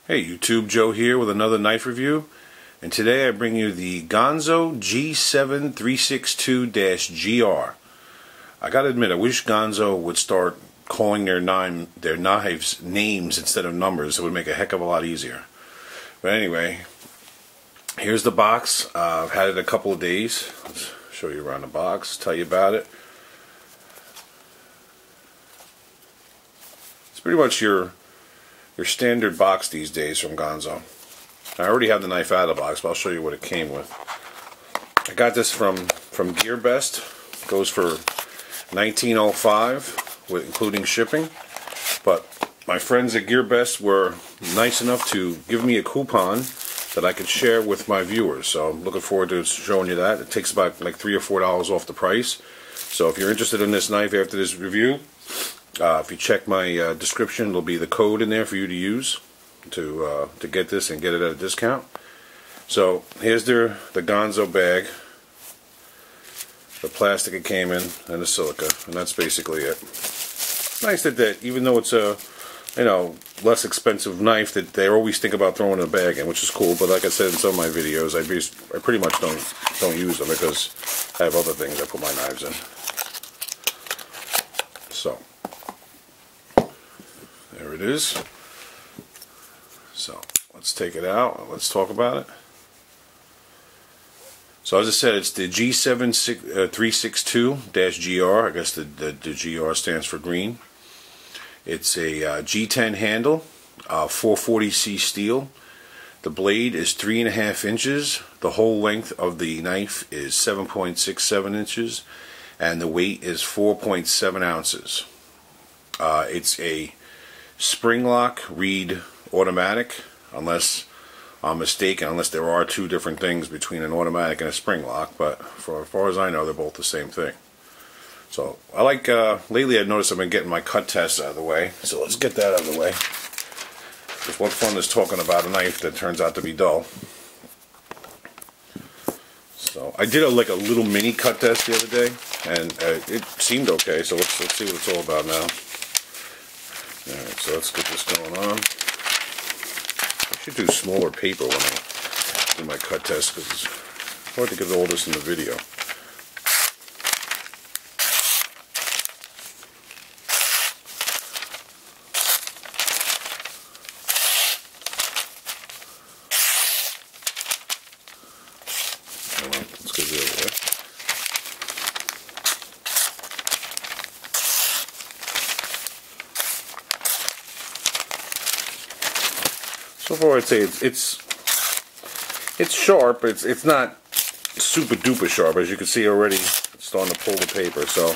Hey YouTube, Joe here with another knife review, and today I bring you the Ganzo G7362-GR. I gotta admit, I wish Ganzo would start calling their knives names instead of numbers. It would make a heck of a lot easier. But anyway, here's the box. I've had it a couple of days. Let's show you around the box, tell you about it. It's pretty much your standard box these days from Ganzo. I already have the knife out of the box, but I'll show you what it came with. I got this from GearBest. It goes for $19.05 with including shipping. But my friends at GearBest were nice enough to give me a coupon that I could share with my viewers. So I'm looking forward to showing you that. It takes about like $3 or $4 off the price. So if you're interested in this knife after this review, if you check my description, there'll be the code in there for you to use to get this and get it at a discount. So here's the Ganzo bag, the plastic it came in, and the silica, and that's basically it. Nice that even though it's a less expensive knife, that they always think about throwing a bag in, which is cool. But like I said in some of my videos, I pretty much don't use them because I have other things I put my knives in. So there it is. So let's take it out and let's talk about it. So as I said, it's the G7362-GR. I guess the GR stands for green. It's a G10 handle, 440C steel. The blade is 3.5 inches. The whole length of the knife is 7.67 inches, and the weight is 4.7 ounces. It's a spring lock reed automatic, unless I'm mistaken, unless there are two different things between an automatic and a spring lock, but for as far as I know, they're both the same thing. So I like, lately I've noticed I've been getting my cut tests out of the way, so let's get that out of the way. Because what fun is talking about a knife that turns out to be dull. So I did a little mini cut test the other day, and it seemed okay, so let's see what it's all about now. Alright, so let's get this going on. I should do smaller paper when I do my cut test because it's hard to get all this in the video. Let's get the other way. So far, I'd say it's sharp. It's not super duper sharp, as you can see already. It's starting to pull the paper. So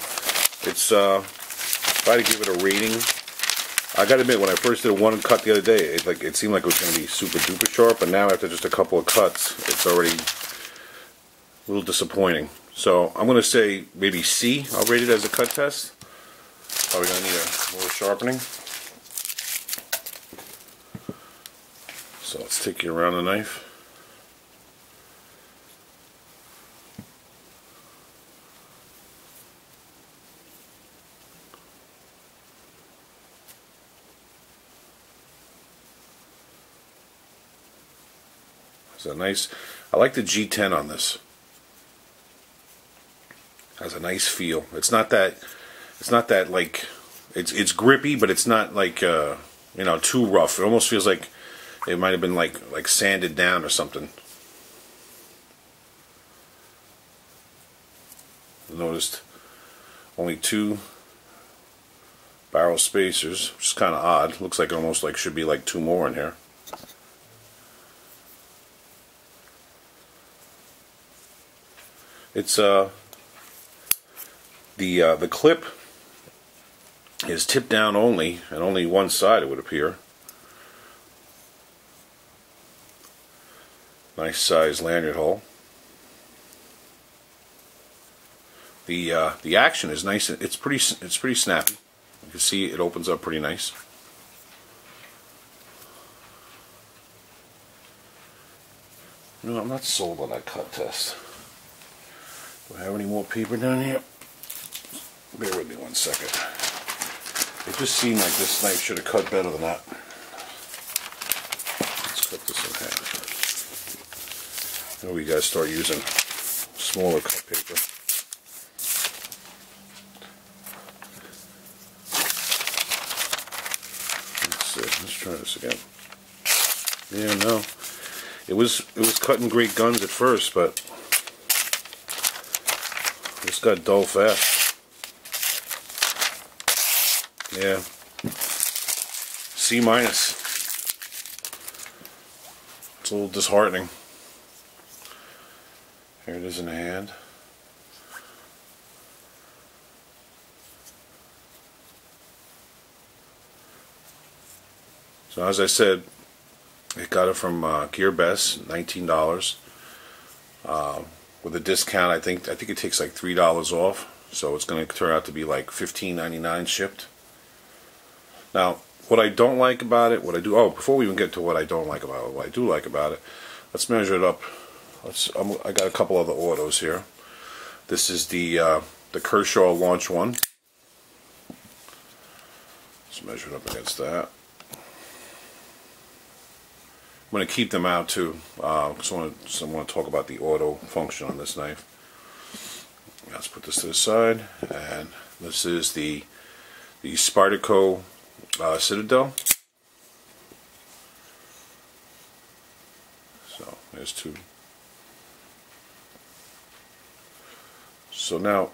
it's if I had to give it a rating, I gotta admit, when I first did one cut the other day, it seemed like it was gonna be super duper sharp, but now after just a couple of cuts, it's already a little disappointing. So I'm gonna say maybe C. I'll rate it as a cut test. Probably gonna need more sharpening. So let's take you around the knife. It's a nice, I like the G10 on this. Has a nice feel. It's not that like, it's grippy, but it's not like too rough. It almost feels like it might have been like sanded down or something. Noticed only 2 barrel spacers, which is kind of odd. Looks like almost should be like 2 more in here. It's the clip is tip down only, and only one side, it would appear. Nice size lanyard hole. The action is nice. It's pretty snappy. You can see it opens up pretty nice. No, I'm not sold on that cut test. Do I have any more paper down here? Bear with me one second. It just seemed like this knife should have cut better than that. we gotta start using smaller cut paper. Let's see. Let's try this again. Yeah, no. It was cutting great guns at first, but this got dull fast. Yeah. C minus. It's a little disheartening. Here it is in the hand. So as I said, I got it from Gear Best, $19. With a discount, I think it takes like $3 off, so it's going to turn out to be like $15.99 shipped. Now, what I don't like about it, before we even get to what I don't like about it, what I do like about it, let's measure it up. I got a couple other autos here. This is the Kershaw launch one. Let's measure it up against that. I'm going to keep them out too, because I want to talk about the auto function on this knife. Let's put this to the side, and this is the Spyderco Citadel. So there's two. So now,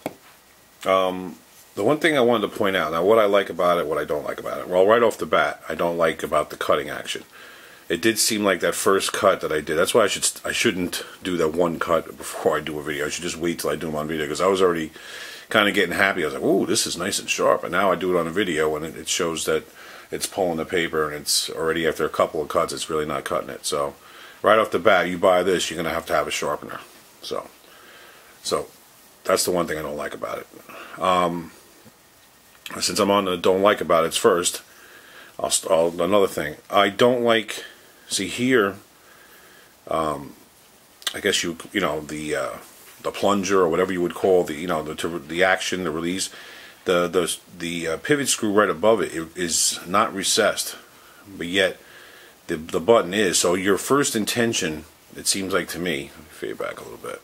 the one thing I wanted to point out, now what I like about it, what I don't like about it. Well, right off the bat, I don't like about the cutting action. It did seem like that first cut that I did. That's why I shouldn't do that one cut before I do a video. I should just wait till I do them on video, because I was already kind of getting happy. I was like, "Ooh, this is nice and sharp." And now I do it on a video, and it shows that it's pulling the paper, and it's already after a couple of cuts, it's really not cutting it. So right off the bat, you buy this, you're gonna have to have a sharpener. So that's the one thing I don't like about it. Since I'm on the don't like about it first, another thing I don't like. See here, I guess you know the plunger, or whatever you would call the action, the release, the pivot screw right above it is not recessed, but yet the button is. So your first intention, it seems like to me, let me fade back a little bit.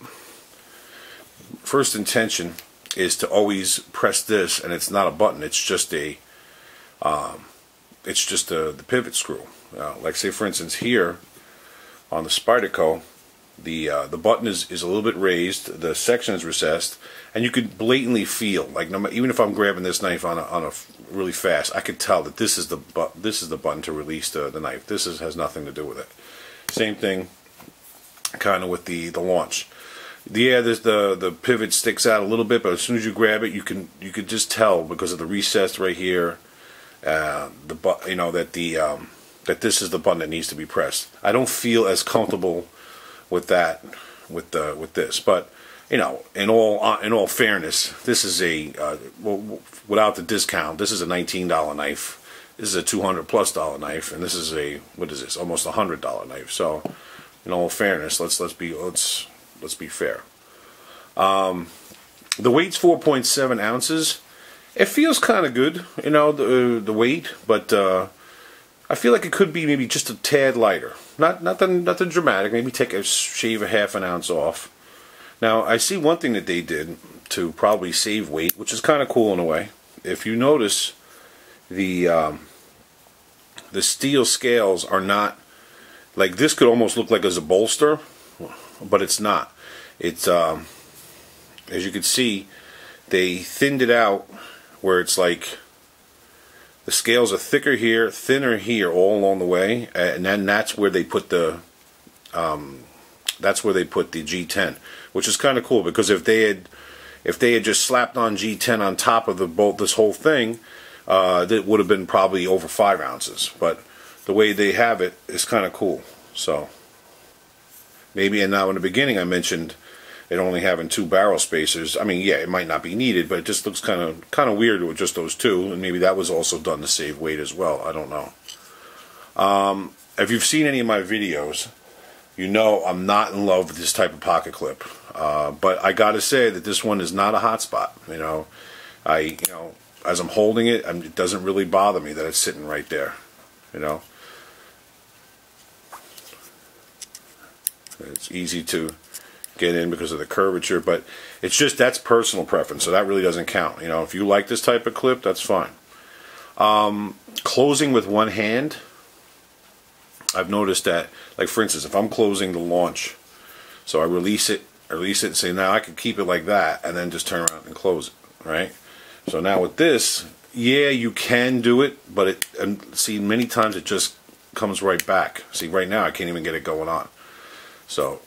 First intention is to always press this, and it's not a button. It's just the pivot screw. Like say for instance here on the Spyderco, the button is a little bit raised, the section is recessed, and you could blatantly feel, like even if I'm grabbing this knife on a really fast, I could tell that this is the button to release the knife. This has nothing to do with it. Same thing kind of with the launch. Yeah, there's the pivot sticks out a little bit, but as soon as you grab it, you could just tell because of the recess right here, that this is the button that needs to be pressed. I don't feel as comfortable with that with this, but in all fairness, this is well, without the discount, this is a $19 knife. This is a $200+ knife, and this is what is this? Almost a $100 knife. So, in all fairness, let's be fair. The weight's 4.7 ounces. It feels kind of good, the weight, but I feel like it could be maybe just a tad lighter. Nothing dramatic. Maybe shave a half an ounce off. Now I see one thing that they did to probably save weight, which is kind of cool in a way. If you notice, the steel scales are not like this. Could almost look like as a bolster, but it's not. It's as you can see, they thinned it out where it's like the scales are thicker here, thinner here, all along the way, and then that's where they put the G10, which is kind of cool, because if they had just slapped on G10 on top of this whole thing, that would have been probably over 5 ounces. But the way they have it is kind of cool. So maybe, and now in the beginning I mentioned it only having 2 barrel spacers. I mean, yeah, it might not be needed, but it just looks kind of weird with just those 2, and maybe that was also done to save weight as well. I don't know. If you've seen any of my videos, you know I'm not in love with this type of pocket clip. But I gotta say that this one is not a hot spot. As I'm holding it, it doesn't really bother me that it's sitting right there. It's easy to get in because of the curvature, but it's just, that's personal preference, so that really doesn't count. You know, if you like this type of clip, that's fine. Closing with one hand, I've noticed that, like for instance, if I'm closing the launch, so I release it and say, now I can keep it like that and then just turn around and close it, right? So now with this, yeah, you can do it, but it, and see, many times it just comes right back. See, right now I can't even get it going on. So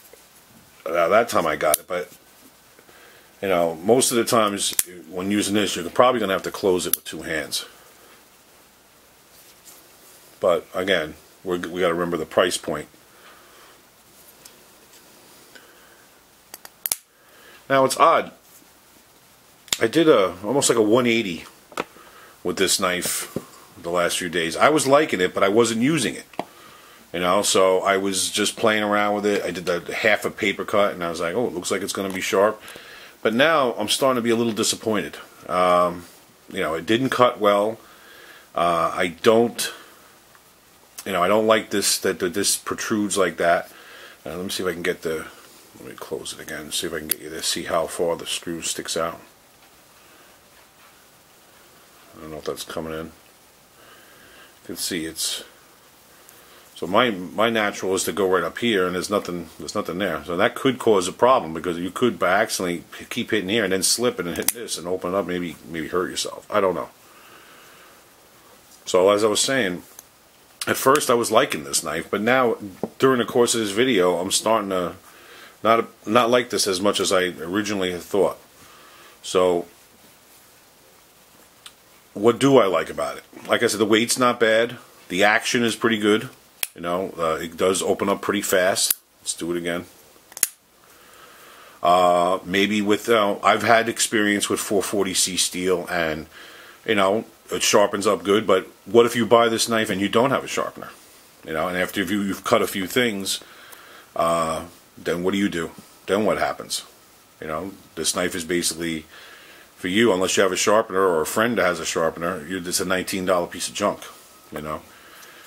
that time I got it, but you know, most of the times when using this, you're probably going to have to close it with two hands. But again, we got to remember the price point. Now it's odd. I did almost like a 180 with this knife the last few days. I was liking it, but I wasn't using it. You know, so I was just playing around with it. I did the half a paper cut, and I was like, oh, it looks like it's going to be sharp. But now I'm starting to be a little disappointed. You know, it didn't cut well. I don't like this, that this protrudes like that. Let me see if I can get the, let me close it again, see if I can get you to see how far the screw sticks out. I don't know if that's coming in. You can see it's, so my natural is to go right up here, and there's nothing there. So that could cause a problem, because you could by accidentally keep hitting here and then slip it and hit this and open it up, maybe hurt yourself. I don't know. So as I was saying, at first I was liking this knife, but now during the course of this video I'm starting to not like this as much as I originally had thought. So what do I like about it? Like I said, the weight's not bad. The action is pretty good. You know, it does open up pretty fast. Let's do it again. Maybe with I've had experience with 440C steel, and you know, it sharpens up good. But what if you buy this knife and you don't have a sharpener? You know, and after you've cut a few things, then what do? Then what happens? You know, this knife is basically for you, unless you have a sharpener or a friend that has a sharpener. It's a $19 piece of junk. You know.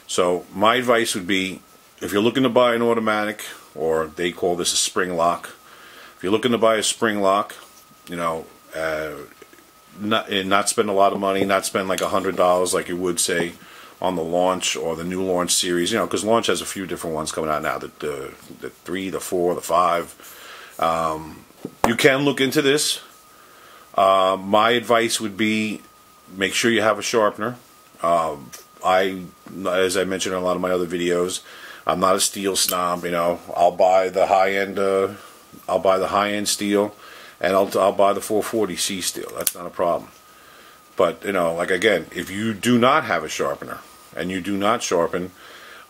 So my advice would be, if you're looking to buy an automatic, or they call this a spring lock, if you're looking to buy a spring lock, you know, not spend a lot of money, not spend like $100 like you would say on the launch or the new launch series, you know, because launch has a few different ones coming out now, the 3, the 4, the 5. You can look into this. My advice would be, make sure you have a sharpener. As I mentioned in a lot of my other videos, I'm not a steel snob. You know, I'll buy the high end steel, and I'll buy the 440C steel. That's not a problem. But you know, like again, if you do not have a sharpener and you do not sharpen,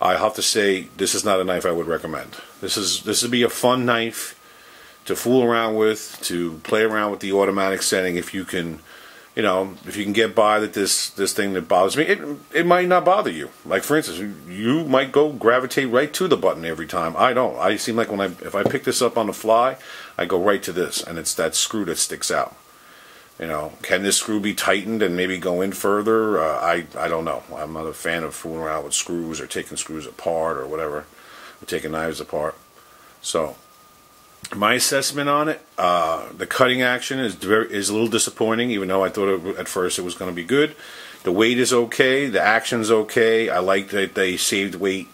I have to say this is not a knife I would recommend. This would be a fun knife to fool around with, to play around with the automatic setting. If you can, you know, if you can get by that this thing that bothers me, it might not bother you. Like for instance, you might gravitate right to the button every time. I don't. I seem like if I pick this up on the fly, I go right to this, and it's that screw that sticks out. You know, can this screw be tightened and maybe go in further? I don't know. I'm not a fan of fooling around with screws or taking screws apart or whatever, or taking knives apart. So my assessment on it, the cutting action is a little disappointing, even though I thought at first it was going to be good. The weight is okay, the action's okay. I like that they saved weight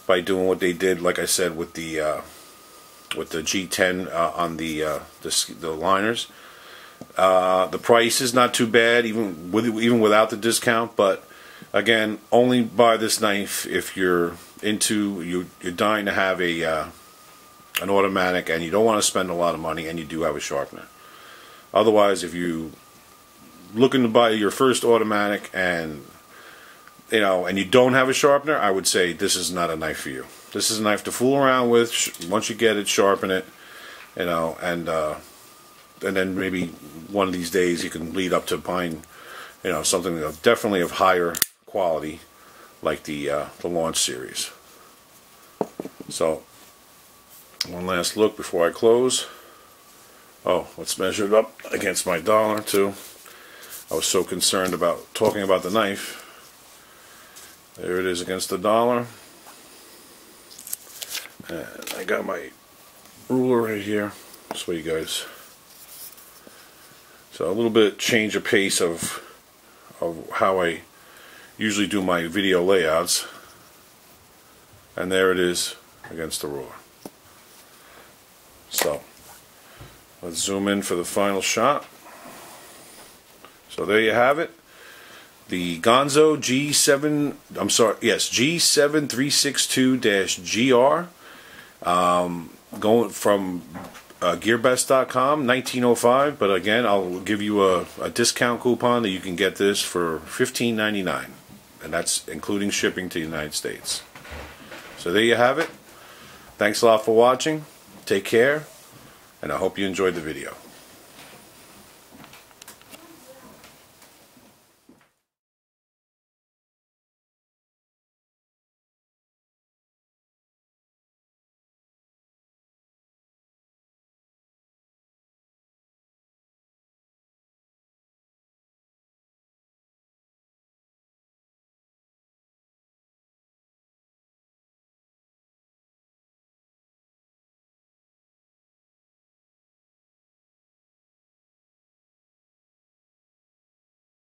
by doing what they did, like I said, with the G10 on the liners. The price is not too bad, even without the discount. But again, only buy this knife if you're dying to have an automatic, and you don't want to spend a lot of money, and you do have a sharpener. Otherwise, if you looking to buy your first automatic and you don't have a sharpener, I would say this is not a knife for you. This is a knife to fool around with. Once you get it, sharpen it, and then maybe one of these days you can lead up to buying, something definitely of higher quality, like the launch series. So, one last look before I close. Oh, let's measure it up against my dollar too. I was so concerned about talking about the knife. There it is against the dollar. And I got my ruler right here. This way, you guys. So a little bit change of pace of how I usually do my video layouts. And there it is against the ruler. So let's zoom in for the final shot. So there you have it. The Ganzo G7362-GR, going from gearbest.com, 1905. But again, I'll give you a discount coupon that you can get this for $15.99, and that's including shipping to the United States. So there you have it. Thanks a lot for watching. Take care, and I hope you enjoyed the video.